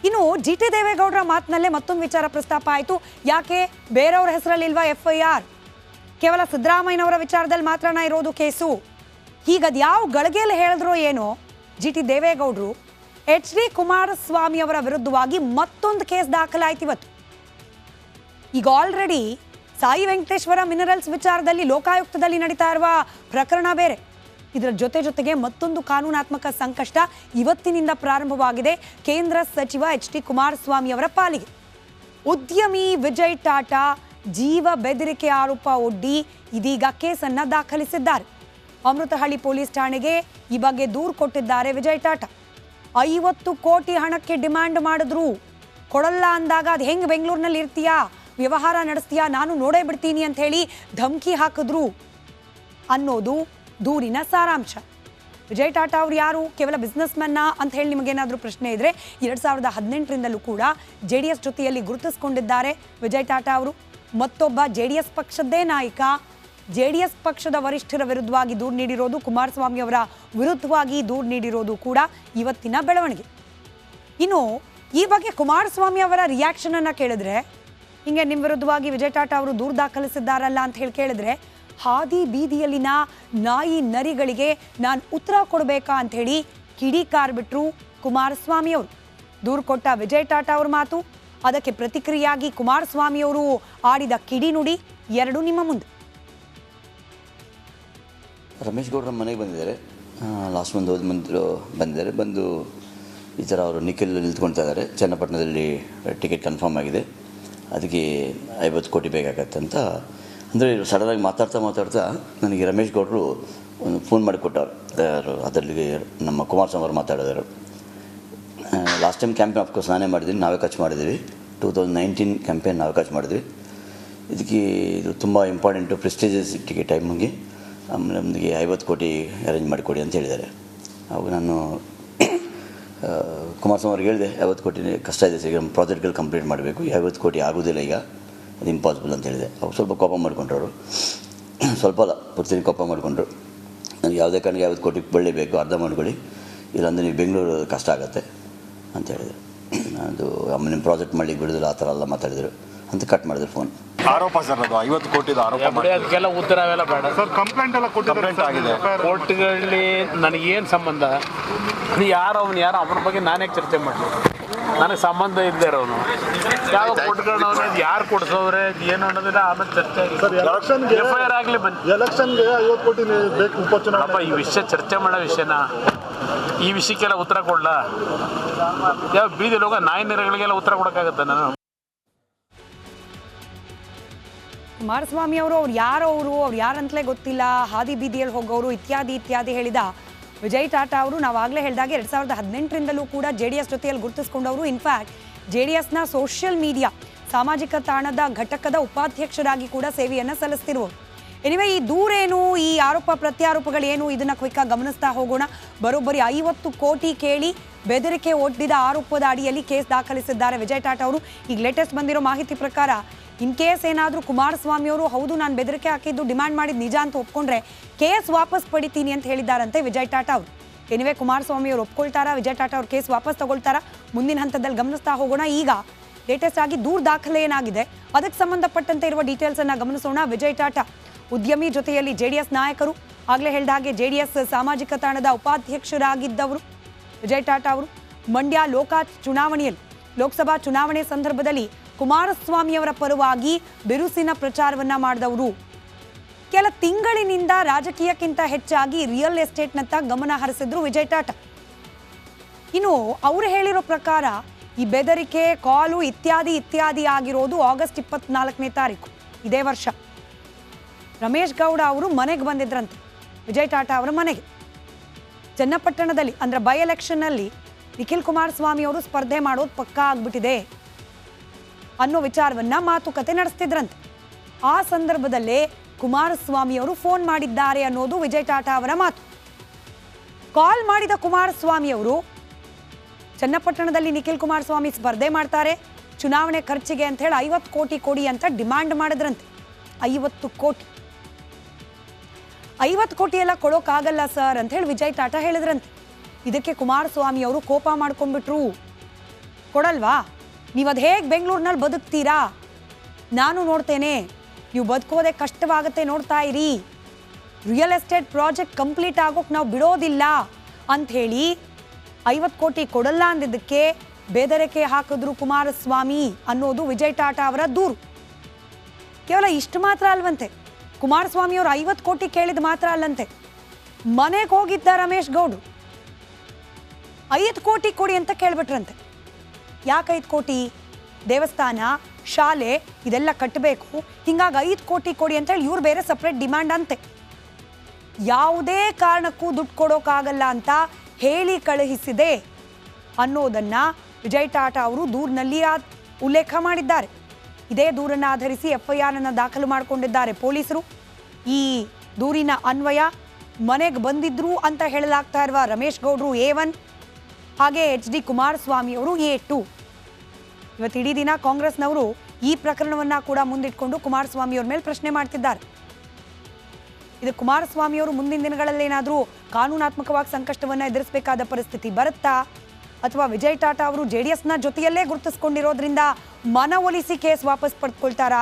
ಇನ್ನು G T ದೇವೇಗೌಡರ ಮಾತಿನಲ್ಲೇ ಮತ್ತೊಂದು ವಿಚಾರ ಪ್ರಸ್ತಾಪ ಆಯಿತು. ಯಾಕೆ ಬೇರೆಯವ್ರ ಹೆಸರಲ್ಲಿಲ್ವಾ FIR, ಕೇವಲ ಸಿದ್ದರಾಮಯ್ಯನವರ ವಿಚಾರದಲ್ಲಿ ಮಾತ್ರನ ಇರೋದು ಕೇಸು? ಹೀಗದು ಯಾವ ಗಳಿಗೆಯಲ್ಲಿ ಹೇಳಿದ್ರೋ ಏನೋ ಜಿ ಟಿ ದೇವೇಗೌಡರು HD ಕುಮಾರಸ್ವಾಮಿ ಅವರ ವಿರುದ್ಧವಾಗಿ ಮತ್ತೊಂದು ಕೇಸ್ ದಾಖಲಾಯ್ತು ಇವತ್ತು. ಈಗ ಆಲ್ರೆಡಿ ಸಾಯಿ ವೆಂಕಟೇಶ್ವರ ಮಿನರಲ್ಸ್ ವಿಚಾರದಲ್ಲಿ ಲೋಕಾಯುಕ್ತದಲ್ಲಿ ನಡೀತಾ ಇರುವ ಪ್ರಕರಣ ಬೇರೆ, ಇದರ ಜೊತೆಗೆ ಮತ್ತೊಂದು ಕಾನೂನಾತ್ಮಕ ಸಂಕಷ್ಟ ಇವತ್ತಿನಿಂದ ಪ್ರಾರಂಭವಾಗಿದೆ ಕೇಂದ್ರ ಸಚಿವ HD ಕುಮಾರಸ್ವಾಮಿ ಅವರ ಪಾಲಿಗೆ. ಉದ್ಯಮಿ ವಿಜಯ್ ಟಾಟಾ ಜೀವ ಬೆದರಿಕೆ ಆರೋಪ ಒಡ್ಡಿ ಇದೀಗ ಕೇಸನ್ನ ದಾಖಲಿಸಿದ್ದಾರೆ. ಅಮೃತಹಳ್ಳಿ ಪೊಲೀಸ್ ಠಾಣೆಗೆ ಈ ಬಗ್ಗೆ ದೂರು ಕೊಟ್ಟಿದ್ದಾರೆ ವಿಜಯ್ ಟಾಟಾ. 50 ಕೋಟಿ ಹಣಕ್ಕೆ ಡಿಮ್ಯಾಂಡ್ ಮಾಡಿದ್ರು, ಕೊಡಲ್ಲ ಅಂದಾಗ ಅದು ಹೆಂಗೆ ಬೆಂಗಳೂರಿನಲ್ಲಿ ಇರ್ತೀಯಾ, ವ್ಯವಹಾರ ನಡೆಸ್ತೀಯಾ, ನಾನು ನೋಡೇ ಬಿಡ್ತೀನಿ ಅಂತ ಹೇಳಿ ಧಮಕಿ ಹಾಕಿದ್ರು ಅನ್ನೋದು ದೂರಿನ ಸಾರಾಂಶ. ವಿಜಯ್ ಟಾಟಾ ಅವರು ಯಾರು, ಕೇವಲ ಬಿಸ್ನೆಸ್ ಮ್ಯಾನ್ನ ಅಂತ ಹೇಳಿ ನಿಮಗೇನಾದರೂ ಪ್ರಶ್ನೆ ಇದ್ರೆ 2018ರಿಂದಲೂ ಕೂಡ JDS ಜೊತೆಯಲ್ಲಿ ಗುರುತಿಸಿಕೊಂಡಿದ್ದಾರೆ ವಿಜಯ್ ಟಾಟಾ ಅವರು. ಮತ್ತೊಬ್ಬ JDS ಪಕ್ಷದ್ದೇ ನಾಯಕ JDS ಪಕ್ಷದ ವರಿಷ್ಠರ ವಿರುದ್ಧವಾಗಿ ದೂರು ನೀಡಿರೋದು, ಕುಮಾರಸ್ವಾಮಿ ಅವರ ವಿರುದ್ಧವಾಗಿ ದೂರು ನೀಡಿರೋದು ಕೂಡ ಇವತ್ತಿನ ಬೆಳವಣಿಗೆ. ಇನ್ನು ಈ ಬಗ್ಗೆ ಕುಮಾರಸ್ವಾಮಿ ಅವರ ರಿಯಾಕ್ಷನ್ ಅನ್ನ ಕೇಳಿದ್ರೆ, ಹಿಂಗೆ ನಿಮ್ಮ ವಿರುದ್ಧವಾಗಿ ವಿಜಯ್ ಟಾಟಾ ಅವರು ದೂರು ದಾಖಲಿಸಿದ್ದಾರಲ್ಲ ಅಂತ ಹೇಳಿ ಕೇಳಿದ್ರೆ, ಹಾದಿ ಬೀದಿಯಲ್ಲಿನ ನಾಯಿ ನರಿಗಳಿಗೆ ನಾನು ಉತ್ತರ ಕೊಡಬೇಕಾ ಅಂತ ಹೇಳಿ ಕಿಡಿಕಾರ್ ಬಿಟ್ರು ಕುಮಾರಸ್ವಾಮಿ ಅವರು. ದೂರು ಕೊಟ್ಟ ವಿಜಯ್ ಟಾಟಾ ಅವ್ರ ಮಾತು, ಅದಕ್ಕೆ ಪ್ರತಿಕ್ರಿಯೆಯಾಗಿ ಕುಮಾರಸ್ವಾಮಿ ಅವರು ಆಡಿದ ಕಿಡಿ ನುಡಿ ಎರಡು ನಿಮ್ಮ ಮುಂದೆ. ರಮೇಶ್ ಗೌಡ್ರ ಮನೆಗೆ ಬಂದಿದ್ದಾರೆ, ಲಾಸ್ಟ್ ಮಂತ್ ಬಂದಿದ್ದಾರೆ. ಬಂದು ಈ ಥರ ಅವರು ನಿಖಿಲ್ ನಿಂತ್ಕೊಳ್ತಾ ಇದ್ದಾರೆ, ಚನ್ನಪಟ್ಟಣದಲ್ಲಿ ಟಿಕೆಟ್ ಕನ್ಫರ್ಮ್ ಆಗಿದೆ, ಅದಕ್ಕೆ 50 ಕೋಟಿ ಬೇಕಾಗತ್ತಂತ ಅಂದರೆ ಸಡನ್ನಾಗಿ ಮಾತಾಡ್ತಾ ನನಗೆ ರಮೇಶ್ ಗೌಡರು ಒಂದು ಫೋನ್ ಮಾಡಿ ಕೊಟ್ಟರು. ಅದರಲ್ಲಿ ನಮ್ಮ ಕುಮಾರಸ್ವಾಮಿ ಅವರು ಮಾತಾಡಿದರು. ಲಾಸ್ಟ್ ಟೈಮ್ ಕ್ಯಾಂಪೇನ್ ಆಫ್ಕೋರ್ಸ್ ನಾನೇ ಮಾಡಿದ್ದೀನಿ, ನಾವೇ ಖರ್ಚು ಮಾಡಿದ್ದೀವಿ. 2019 ಕ್ಯಾಂಪೇನ್ ನಾವೇ ಖರ್ಚು ಮಾಡಿದ್ವಿ. ಇದು ತುಂಬ ಇಂಪಾರ್ಟೆಂಟು, ಪ್ರೆಸ್ಟೀಜಿಯಸ್ ಟಿಕೆಟ್ ಟೈಮಿಗೆ, ಆಮೇಲೆ ನಮಗೆ 50 ಕೋಟಿ ಅರೇಂಜ್ ಮಾಡಿಕೊಡಿ ಅಂತ ಹೇಳಿದ್ದಾರೆ. ಅವಾಗ ನಾನು ಕುಮಾರಸ್ವಾಮಿ ಅವ್ರಿಗೆ ಹೇಳಿದೆ, 50 ಕೋಟಿ ಕಷ್ಟ ಇದೆ ಸರ್, ಈಗ ನಮ್ಮ ಪ್ರಾಜೆಕ್ಟ್ಗಳು ಕಂಪ್ಲೀಟ್ ಮಾಡಬೇಕು, 50 ಕೋಟಿ ಆಗೋದಿಲ್ಲ ಈಗ, ಅದು ಇಂಪಾಸಿಬಲ್ ಅಂತ ಹೇಳಿದೆ. ಅವ್ರು ಸ್ವಲ್ಪ ಕೋಪ ಮಾಡಿಕೊಂಡ್ರು, ಸ್ವಲ್ಪ ಅಲ್ಲ ಪೂರ್ತಿ ಕೋಪ ಮಾಡಿಕೊಂಡ್ರು. ನನಗೆ ಯಾವುದೇ ಕಾರಣಕ್ಕೆ 50 ಕೋಟಿ ಬೆಳಿಬೇಕು, ಅರ್ಧ ಮಾಡ್ಕೊಳ್ಳಿ, ಇಲ್ಲಾಂದರೆ ನೀವು ಬೆಂಗಳೂರು ಕಷ್ಟ ಆಗುತ್ತೆ ಅಂತ ಹೇಳಿದರು. ಅದು ಆಮೇಲೆ ನಿಮ್ಮ ಪ್ರಾಜೆಕ್ಟ್ ಮಾಡಲಿಕ್ಕೆ ಬಿಡೋದಿಲ್ಲ, ಆ ಥರ ಎಲ್ಲ ಮಾತಾಡಿದರು ಅಂತ ಕಟ್ ಮಾಡಿದ್ರು ಫೋನ್. ಆರೋಪ ಸರ್, ಅದು 50 ಕೋಟಿದು ಆರೋಪ. ಅದಕ್ಕೆಲ್ಲ ಉತ್ತರ ಅವೆಲ್ಲ ಬೇಡ ಸರ್. ಕಂಪ್ಲೇಂಟ್ ಎಲ್ಲ ಕಂಪ್ಲೇಂಟ್ ಆಗಿದೆ ಕೋರ್ಟ್ಗಳಲ್ಲಿ. ನನಗೇನು ಸಂಬಂಧ, ಯಾರು ಅವನ ಬಗ್ಗೆ ನಾನೇ ಚರ್ಚೆ ಮಾಡಲಿ, ನನಗೆ ಸಂಬಂಧ ಇಲ್ಲದೆ ಇರೋನು. ಯಾವ ಕೋರ್ಟ್ಗಳನ್ನ ಯಾರು ಕೊಡಿಸೋದ್ರೆ ಏನು ಅನ್ನೋದಿಲ್ಲ, ಆಮೇಲೆ ಚರ್ಚೆ FIR ಆಗಲಿ ಬನ್ನಿ. ಎಲೆಕ್ಷನ್ಗೆ 50 ಕೋಟಿ ಬೇಕು ಉಪಚುನಾವಣೆ. ಈ ವಿಷಯ ಚರ್ಚೆ ಮಾಡೋ ವಿಷಯನ, ಈ ವಿಷಯಕ್ಕೆಲ್ಲ ಉತ್ತರ ಕೊಡಲ್ಲ. ಯಾವ ಬೀದಿ ಲೋಕ ನಾಯಿ ನೆರೆಗಳಿಗೆಲ್ಲ ಉತ್ತರ ಕೊಡೋಕ್ಕಾಗತ್ತೆ ನಾನು? ಕುಮಾರಸ್ವಾಮಿ ಅವರು ಅವ್ರು ಯಾರಂತಲೇ ಗೊತ್ತಿಲ್ಲ, ಹಾದಿ ಬೀದಿಯಲ್ಲಿ ಹೋಗೋರು ಇತ್ಯಾದಿ ಹೇಳಿದ ವಿಜಯ್ ಟಾಟಾ ಅವರು ನಾವಾಗಲೇ ಹೇಳಿದಾಗೆ 2018ರಿಂದಲೂ ಕೂಡ JDS ಜೊತೆಯಲ್ಲಿ ಗುರುತಿಸಿಕೊಂಡವರು. ಇನ್ಫ್ಯಾಕ್ಟ್ JDSನ ಸೋಷಿಯಲ್ ಮೀಡಿಯಾ ಸಾಮಾಜಿಕ ತಾಣದ ಘಟಕದ ಉಪಾಧ್ಯಕ್ಷರಾಗಿ ಕೂಡ ಸೇವೆಯನ್ನು ಸಲ್ಲಿಸ್ತಿರುವರು. ಎನಿವೆ, ಈ ದೂರೇನು, ಈ ಆರೋಪ ಪ್ರತ್ಯಾರೋಪಗಳೇನು, ಇದನ್ನು ಕ್ವಿಕ್ಕಾಗಿ ಗಮನಿಸ್ತಾ ಹೋಗೋಣ. ಬರೋಬ್ಬರಿ 50 ಕೋಟಿ ಕೇಳಿ ಬೆದರಿಕೆ ಒಡ್ಡಿದ ಆರೋಪದ ಅಡಿಯಲ್ಲಿ ಕೇಸ್ ದಾಖಲಿಸಿದ್ದಾರೆ ವಿಜಯ್ ಟಾಟಾ ಅವರು. ಈಗ ಲೇಟೆಸ್ಟ್ ಬಂದಿರೋ ಮಾಹಿತಿ ಪ್ರಕಾರ, ಇನ್ ಕೇಸ್ ಏನಾದರೂ ಕುಮಾರಸ್ವಾಮಿ ಅವರು ಹೌದು ನಾನು ಬೆದರಿಕೆ ಹಾಕಿದ್ದು ಡಿಮ್ಯಾಂಡ್ ಮಾಡಿದ್ದು ನಿಜ ಅಂತ ಒಪ್ಕೊಂಡ್ರೆ ಕೇಸ್ ವಾಪಸ್ ಪಡಿತೀನಿ ಅಂತ ಹೇಳಿದ್ದಾರಂತೆ ವಿಜಯ್ ಟಾಟಾ ಅವರು. ಎನಿವೆ, ಕುಮಾರಸ್ವಾಮಿ ಅವರು ಒಪ್ಕೊಳ್ತಾರಾ, ವಿಜಯ್ ಟಾಟಾ ಅವರು ಕೇಸ್ ವಾಪಸ್ ತಗೊಳ್ತಾರಾ, ಮುಂದಿನ ಹಂತದಲ್ಲಿ ಗಮನಿಸ್ತಾ ಹೋಗೋಣ. ಈಗ ಲೇಟೆಸ್ಟ್ ಆಗಿ ದೂರು ದಾಖಲೆ ಏನಾಗಿದೆ ಅದಕ್ಕೆ ಸಂಬಂಧಪಟ್ಟಂತೆ ಇರುವ ಡೀಟೇಲ್ಸ್ ಅನ್ನ ಗಮನಿಸೋಣ. ವಿಜಯ್ ಟಾಟಾ ಉದ್ಯಮಿ ಜೊತೆಯಲ್ಲಿ JDS ನಾಯಕರು, ಆಗಲೇ ಹೇಳಿದ ಹಾಗೆ JDS ಸಾಮಾಜಿಕ ತಾಣದ ಉಪಾಧ್ಯಕ್ಷರಾಗಿದ್ದವರು ವಿಜಯ್ ಟಾಟಾ ಅವರು. ಮಂಡ್ಯ ಲೋಕಸಭಾ ಚುನಾವಣೆ ಸಂದರ್ಭದಲ್ಲಿ ಕುಮಾರಸ್ವಾಮಿಯವರ ಪರವಾಗಿ ಬಿರುಸಿನ ಪ್ರಚಾರವನ್ನ ಮಾಡಿದವರು. ಕೆಲ ತಿಂಗಳಿನಿಂದ ರಾಜಕೀಯಕ್ಕಿಂತ ಹೆಚ್ಚಾಗಿ ರಿಯಲ್ ಎಸ್ಟೇಟ್ನತ್ತ ಗಮನ ಹರಿಸಿದ್ರು ವಿಜಯ್ ಟಾಟಾ. ಇನ್ನು ಅವರು ಹೇಳಿರೋ ಪ್ರಕಾರ ಈ ಬೆದರಿಕೆ ಕಾಲು ಇತ್ಯಾದಿ ಆಗಿರೋದು ಆಗಸ್ಟ್ 24ನೇ ತಾರೀಕು ಇದೇ ವರ್ಷ. ರಮೇಶ್ ಗೌಡ ಅವರು ಮನೆಗೆ ಬಂದಿದ್ರಂತೆ, ವಿಜಯ್ ಟಾಟಾ ಅವರ ಮನೆಗೆ. ಚನ್ನಪಟ್ಟಣದಲ್ಲಿ ಅಂದ್ರೆ ಬೈ ಎಲೆಕ್ಷನ್ನಲ್ಲಿ ನಿಖಿಲ್ ಕುಮಾರಸ್ವಾಮಿ ಅವರು ಸ್ಪರ್ಧೆ ಮಾಡೋದು ಪಕ್ಕಾ ಆಗ್ಬಿಟ್ಟಿದೆ ಅನ್ನೋ ವಿಚಾರವನ್ನ ಮಾತುಕತೆ ನಡೆಸ್ತಿದ್ರಂತೆ. ಆ ಸಂದರ್ಭದಲ್ಲೇ ಕುಮಾರಸ್ವಾಮಿ ಅವರು ಫೋನ್ ಮಾಡಿದ್ದಾರೆ ಅನ್ನೋದು ವಿಜಯ್ ಟಾಟಾ ಅವರ ಮಾತು. ಕಾಲ್ ಮಾಡಿದ ಕುಮಾರಸ್ವಾಮಿ ಅವರು ಚನ್ನಪಟ್ಟಣದಲ್ಲಿ ನಿಖಿಲ್ ಕುಮಾರಸ್ವಾಮಿ ಸ್ಪರ್ಧೆ ಮಾಡ್ತಾರೆ, ಚುನಾವಣೆ ಖರ್ಚಿಗೆ ಅಂತ ಹೇಳಿ 50 ಕೋಟಿ ಕೊಡಿ ಅಂತ ಡಿಮ್ಯಾಂಡ್ ಮಾಡಿದ್ರಂತೆ. 50 ಕೋಟಿ 50 ಕೋಟಿ ಎಲ್ಲ ಕೊಡೋಕ್ಕಾಗಲ್ಲ ಸರ್ ಅಂತ ಹೇಳಿ ವಿಜಯ್ ಟಾಟಾ ಹೇಳಿದ್ರಂತೆ. ಇದಕ್ಕೆ ಕುಮಾರಸ್ವಾಮಿ ಅವರು ಕೋಪ ಮಾಡ್ಕೊಂಡ್ಬಿಟ್ರು. ಕೊಡಲ್ವಾ? ನೀವು ಅದು ಹೇಗೆ ಬೆಂಗಳೂರಿನಲ್ಲಿ ಬದುಕ್ತೀರಾ? ನಾನು ನೋಡ್ತೇನೆ, ನೀವು ಬದುಕೋದೆ ಕಷ್ಟವಾಗುತ್ತೆ, ನೋಡ್ತಾ ಇರಿ. ರಿಯಲ್ ಎಸ್ಟೇಟ್ ಪ್ರಾಜೆಕ್ಟ್ ಕಂಪ್ಲೀಟ್ ಆಗೋಕೆ ನಾವು ಬಿಡೋದಿಲ್ಲ ಅಂಥೇಳಿ 50 ಕೋಟಿ ಕೊಡಲ್ಲ ಅಂದಿದ್ದಕ್ಕೆ ಬೆದರಿಕೆ ಹಾಕಿದ್ರು ಕುಮಾರಸ್ವಾಮಿ ಅನ್ನೋದು ವಿಜಯ್ ಟಾಟಾ ಅವರ ದೂರು. ಕೇವಲ ಇಷ್ಟು ಮಾತ್ರ ಅಲ್ವಂತೆ, ಕುಮಾರಸ್ವಾಮಿ ಅವರು 50 ಕೋಟಿ ಕೇಳಿದ ಮಾತ್ರ ಅಲ್ಲಂತೆ, ಮನೆಗೆ ಹೋಗಿದ್ದ ರಮೇಶ್ ಗೌಡ್ರು 5 ಕೋಟಿ ಕೊಡಿ ಅಂತ ಕೇಳ್ಬಿಟ್ರಂತೆ. ಯಾಕೆ 5 ಕೋಟಿ? ದೇವಸ್ಥಾನ, ಶಾಲೆ ಇದೆಲ್ಲ ಕಟ್ಟಬೇಕು, ಹಿಂಗಾಗಿ 5 ಕೋಟಿ ಕೊಡಿ ಅಂತ ಹೇಳಿ ಇವ್ರು ಬೇರೆ ಸಪ್ರೇಟ್ ಡಿಮ್ಯಾಂಡ್ ಅಂತೆ. ಯಾವುದೇ ಕಾರಣಕ್ಕೂ ದುಡ್ಡು ಕೊಡೋಕ್ಕಾಗಲ್ಲ ಅಂತ ಹೇಳಿ ಕಳುಹಿಸಿದೆ ಅನ್ನೋದನ್ನ ವಿಜಯ್ ಟಾಟಾ ಅವರು ದೂರಿನಲ್ಲಿ ಉಲ್ಲೇಖ ಮಾಡಿದ್ದಾರೆ. ಇದೇ ದೂರನ್ನು ಆಧರಿಸಿ FIR ಅನ್ನು ದಾಖಲು ಮಾಡಿಕೊಂಡಿದ್ದಾರೆ ಪೊಲೀಸರು. ಈ ದೂರಿನ ಅನ್ವಯ ಮನೆಗೆ ಬಂದಿದ್ರು ಅಂತ ಹೇಳಲಾಗ್ತಾ ಇರುವ ರಮೇಶ್ ಗೌಡ್ರು A1 ಹಾಗೆ HD ಕುಮಾರಸ್ವಾಮಿ ಅವರು A2. ಇವತ್ತು ಇಡೀ ದಿನ ಕಾಂಗ್ರೆಸ್ನವರು ಈ ಪ್ರಕರಣವನ್ನ ಕೂಡ ಮುಂದಿಟ್ಕೊಂಡು ಕುಮಾರಸ್ವಾಮಿ ಅವ್ರ ಮೇಲೆ ಪ್ರಶ್ನೆ ಮಾಡ್ತಿದ್ದಾರೆ. ಇದು ಕುಮಾರಸ್ವಾಮಿ ಅವರು ಮುಂದಿನ ದಿನಗಳಲ್ಲಿ ಏನಾದರೂ ಕಾನೂನಾತ್ಮಕವಾಗಿ ಸಂಕಷ್ಟವನ್ನ ಎದುರಿಸಬೇಕಾದ ಪರಿಸ್ಥಿತಿ ಬರುತ್ತಾ, ಅಥವಾ ವಿಜಯ್ ಟಾಟಾ ಅವರು JDSನ ಜೊತೆಯಲ್ಲೇ ಗುರುತಿಸ್ಕೊಂಡಿರೋದ್ರಿಂದ ಮನವೊಲಿಸಿ ಕೇಸ್ ವಾಪಸ್ ಪಡೆದುಕೊಳ್ತಾರಾ?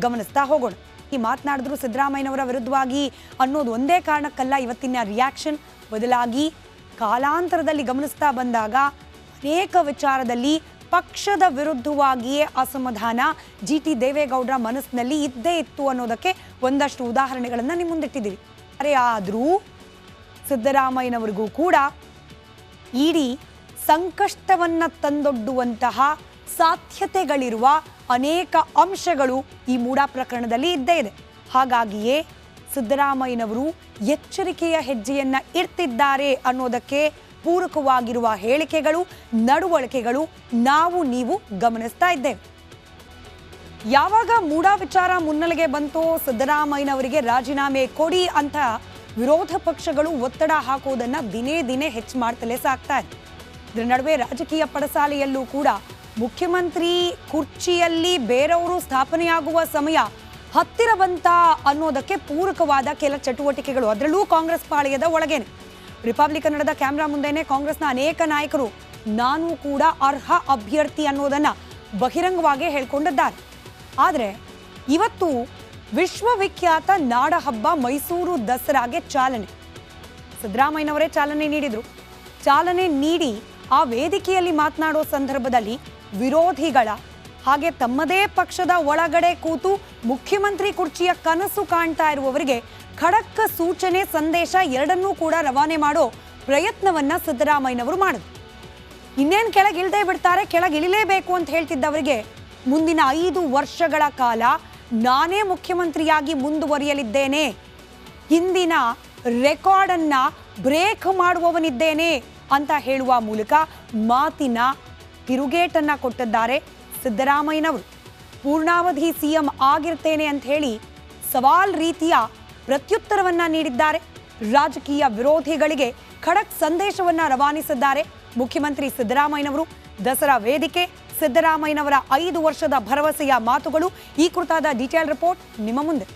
ಗಮನಿಸ್ತಾ ಹೋಗೋಣ. ಈ ಮಾತನಾಡಿದ್ರು ಸಿದ್ದರಾಮಯ್ಯನವರ ವಿರುದ್ಧವಾಗಿ ಅನ್ನೋದು ಒಂದೇ ಕಾರಣಕ್ಕಲ್ಲ ಇವತ್ತಿನ ರಿಯಾಕ್ಷನ್, ಬದಲಾಗಿ ಕಾಲಾಂತರದಲ್ಲಿ ಗಮನಿಸ್ತಾ ಬಂದಾಗ ಅನೇಕ ವಿಚಾರದಲ್ಲಿ ಪಕ್ಷದ ವಿರುದ್ಧವಾಗಿಯೇ ಅಸಮಾಧಾನ GT ದೇವೇಗೌಡರ ಮನಸ್ಸಿನಲ್ಲಿ ಇದ್ದೇ ಇತ್ತು ಅನ್ನೋದಕ್ಕೆ ಒಂದಷ್ಟು ಉದಾಹರಣೆಗಳನ್ನು ನಿಮ್ಮ ಮುಂದಿಟ್ಟಿದ್ದೀವಿ. ಆದರೂ ಸಿದ್ದರಾಮಯ್ಯನವರಿಗೂ ಕೂಡ ಇಡೀ ಸಂಕಷ್ಟವನ್ನು ತಂದೊಡ್ಡುವಂತಹ ಸಾಧ್ಯತೆಗಳಿರುವ ಅನೇಕ ಅಂಶಗಳು ಈ ಮೂಡಾ ಪ್ರಕರಣದಲ್ಲಿ ಇದ್ದೇ ಇದೆ. ಹಾಗಾಗಿಯೇ ಸಿದ್ದರಾಮಯ್ಯನವರು ಎಚ್ಚರಿಕೆಯ ಹೆಜ್ಜೆಯನ್ನು ಇಡ್ತಿದ್ದಾರೆ ಅನ್ನೋದಕ್ಕೆ ಪೂರಕವಾಗಿರುವ ಹೇಳಿಕೆಗಳು, ನಡವಳಿಕೆಗಳು ನಾವು ನೀವು ಗಮನಿಸ್ತಾ ಇದ್ದೇವೆ. ಯಾವಾಗ ಮೂಡಾ ವಿಚಾರ ಮುನ್ನೆಲೆಗೆ ಬಂತೋ ಸಿದ್ದರಾಮಯ್ಯನವರಿಗೆ ರಾಜೀನಾಮೆ ಕೊಡಿ ಅಂತ ವಿರೋಧ ಪಕ್ಷಗಳು ಒತ್ತಡ ಹಾಕೋದನ್ನು ದಿನೇ ದಿನೇ ಹೆಚ್ಚು ಮಾಡ್ತಲೇ ಸಾಕ್ತಾ ಇದೆ. ಇದರ ನಡುವೆ ರಾಜಕೀಯ ಪಡಸಾಲೆಯಲ್ಲೂ ಕೂಡ ಮುಖ್ಯಮಂತ್ರಿ ಕುರ್ಚಿಯಲ್ಲಿ ಬೇರೆಯವರು ಸ್ಥಾಪನೆಯಾಗುವ ಸಮಯ ಹತ್ತಿರ ಬಂತ ಅನ್ನೋದಕ್ಕೆ ಪೂರಕವಾದ ಕೆಲ ಚಟುವಟಿಕೆಗಳು, ಅದರಲ್ಲೂ ಕಾಂಗ್ರೆಸ್ ಪಾಳೆಯದ ಒಳಗೇನೆ. ರಿಪಬ್ಲಿಕ್ ಕನ್ನಡದ ಕ್ಯಾಮ್ರಾ ಮುಂದೆನೆ ಕಾಂಗ್ರೆಸ್ನ ಅನೇಕ ನಾಯಕರು ನಾನು ಕೂಡ ಅರ್ಹ ಅಭ್ಯರ್ಥಿ ಅನ್ನೋದನ್ನ ಬಹಿರಂಗವಾಗಿ ಹೇಳ್ಕೊಂಡಿದ್ದಾರೆ. ಆದರೆ ಇವತ್ತು ವಿಶ್ವವಿಖ್ಯಾತ ನಾಡಹಬ್ಬ ಮೈಸೂರು ದಸರಾಗೆ ಚಾಲನೆ ಸಿದ್ದರಾಮಯ್ಯನವರೇ ಚಾಲನೆ ನೀಡಿದ್ರು. ಚಾಲನೆ ನೀಡಿ ಆ ವೇದಿಕೆಯಲ್ಲಿ ಮಾತನಾಡೋ ಸಂದರ್ಭದಲ್ಲಿ ವಿರೋಧಿಗಳ ಹಾಗೆ ತಮ್ಮದೇ ಪಕ್ಷದ ಒಳಗಡೆ ಕೂತು ಮುಖ್ಯಮಂತ್ರಿ ಕುರ್ಚಿಯ ಕನಸು ಕಾಣ್ತಾ ಇರುವವರಿಗೆ ಖಡಕ್ ಸೂಚನೆ, ಸಂದೇಶ ಎರಡನ್ನೂ ಕೂಡ ರವಾನೆ ಮಾಡೋ ಪ್ರಯತ್ನವನ್ನ ಸಿದ್ದರಾಮಯ್ಯನವರು ಮಾಡಿದ್ರು. ಇನ್ನೇನು ಕೆಳಗಿಳ್ದೇ ಬಿಡ್ತಾರೆ, ಕೆಳಗಿಳಿಲೇಬೇಕು ಅಂತ ಹೇಳ್ತಿದ್ದವರಿಗೆ ಮುಂದಿನ 5 ವರ್ಷಗಳ ಕಾಲ ನಾನೇ ಮುಖ್ಯಮಂತ್ರಿಯಾಗಿ ಮುಂದುವರಿಯಲಿದ್ದೇನೆ, ಹಿಂದಿನ ರೆಕಾರ್ಡನ್ನ ಬ್ರೇಕ್ ಮಾಡುವವನಿದ್ದೇನೆ ಅಂತ ಹೇಳುವ ಮೂಲಕ ಮಾತಿನ ತಿರುಗೇಟನ್ನ ಕೊಟ್ಟಿದ್ದಾರೆ ಸಿದ್ದರಾಮಯ್ಯನವರು. ಪೂರ್ಣಾವಧಿ CM ಆಗಿರ್ತೇನೆ ಅಂತ ಹೇಳಿ ಸವಾಲ್ ರೀತಿಯ ಪ್ರತ್ಯುತ್ತರವನ್ನ ನೀಡಿದ್ದಾರೆ. ರಾಜಕೀಯ ವಿರೋಧಿಗಳಿಗೆ ಖಡಕ್ ಸಂದೇಶವನ್ನ ರವಾನಿಸಿದ್ದಾರೆ ಮುಖ್ಯಮಂತ್ರಿ ಸಿದ್ದರಾಮಯ್ಯನವರು. ದಸರಾ ವೇದಿಕೆ, ಸಿದ್ದರಾಮಯ್ಯನವರ 5 ವರ್ಷದ ಭರವಸೆಯ ಮಾತುಗಳು, ಈ ಕುರಿತಾದ ಡೀಟೇಲ್ ರಿಪೋರ್ಟ್ ನಿಮ್ಮ ಮುಂದೆ.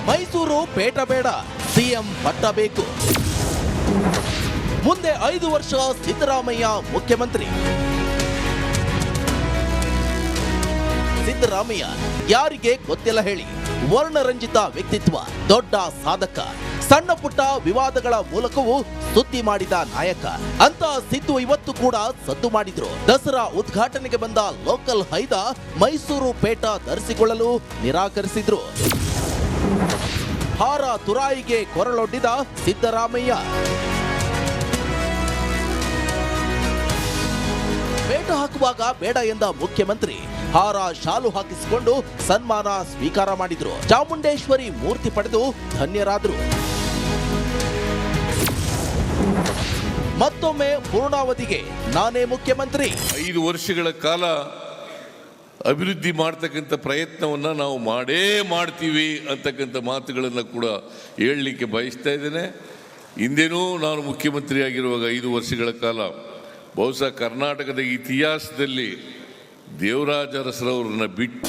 ಮೈಸೂರು ಪೇಟ ಬೇಡ, CM ಪಟ್ಟ ಬೇಕು. ಮುಂದೆ 5 ವರ್ಷ ಸಿದ್ದರಾಮಯ್ಯ ಮುಖ್ಯಮಂತ್ರಿ. ಸಿದ್ದರಾಮಯ್ಯ ಯಾರಿಗೆ ಗೊತ್ತಿಲ್ಲ ಹೇಳಿ, ವರ್ಣರಂಜಿತ ವ್ಯಕ್ತಿತ್ವ, ದೊಡ್ಡ ಸಾಧಕ, ಸಣ್ಣ ಪುಟ್ಟ ವಿವಾದಗಳ ಮೂಲಕವೂ ಸುದ್ದಿ ಮಾಡಿದ ನಾಯಕ ಅಂತ ಸಿದ್ದು ಇವತ್ತು ಕೂಡ ಸದ್ದು ಮಾಡಿದ್ರು. ದಸರಾ ಉದ್ಘಾಟನೆಗೆ ಬಂದ ಲೋಕಲ್ ಹೈದ ಮೈಸೂರು ಪೇಟ ಧರಿಸಿಕೊಳ್ಳಲು ನಿರಾಕರಿಸಿದ್ರು. ಹಾರ ತುರಾಯಿಗೆ ಕೊರಳೊಡ್ಡಿದ ಸಿದ್ದರಾಮಯ್ಯ. ಪೇಟ ಹಾಕುವಾಗ ಬೇಡ ಎಂದ ಮುಖ್ಯಮಂತ್ರಿ ಹಾರ ಶಾಲು ಹಾಕಿಸಿಕೊಂಡು ಸನ್ಮಾನ ಸ್ವೀಕಾರ ಮಾಡಿದ್ರು. ಚಾಮುಂಡೇಶ್ವರಿ ಮೂರ್ತಿ ಪಡೆದು ಧನ್ಯರಾದ್ರು. ಮತ್ತೊಮ್ಮೆ ಪೂರ್ಣಾವಧಿಗೆ ನಾನೇ ಮುಖ್ಯಮಂತ್ರಿ. 5 ವರ್ಷಗಳ ಕಾಲ ಅಭಿವೃದ್ಧಿ ಮಾಡ್ತಕ್ಕಂಥ ಪ್ರಯತ್ನವನ್ನು ನಾವು ಮಾಡೇ ಮಾಡ್ತೀವಿ ಅಂತಕ್ಕಂಥ ಮಾತುಗಳನ್ನು ಕೂಡ ಹೇಳಲಿಕ್ಕೆ ಬಯಸ್ತಾ ಇದ್ದೇನೆ. ಹಿಂದೇನೂ ನಾನು ಮುಖ್ಯಮಂತ್ರಿ ಆಗಿರುವಾಗ 5 ವರ್ಷಗಳ ಕಾಲ ಬಹುಶಃ ಕರ್ನಾಟಕದ ಇತಿಹಾಸದಲ್ಲಿ ದೇವರಾಜ ಅರಸರವ್ರನ್ನ ಬಿಟ್ಟು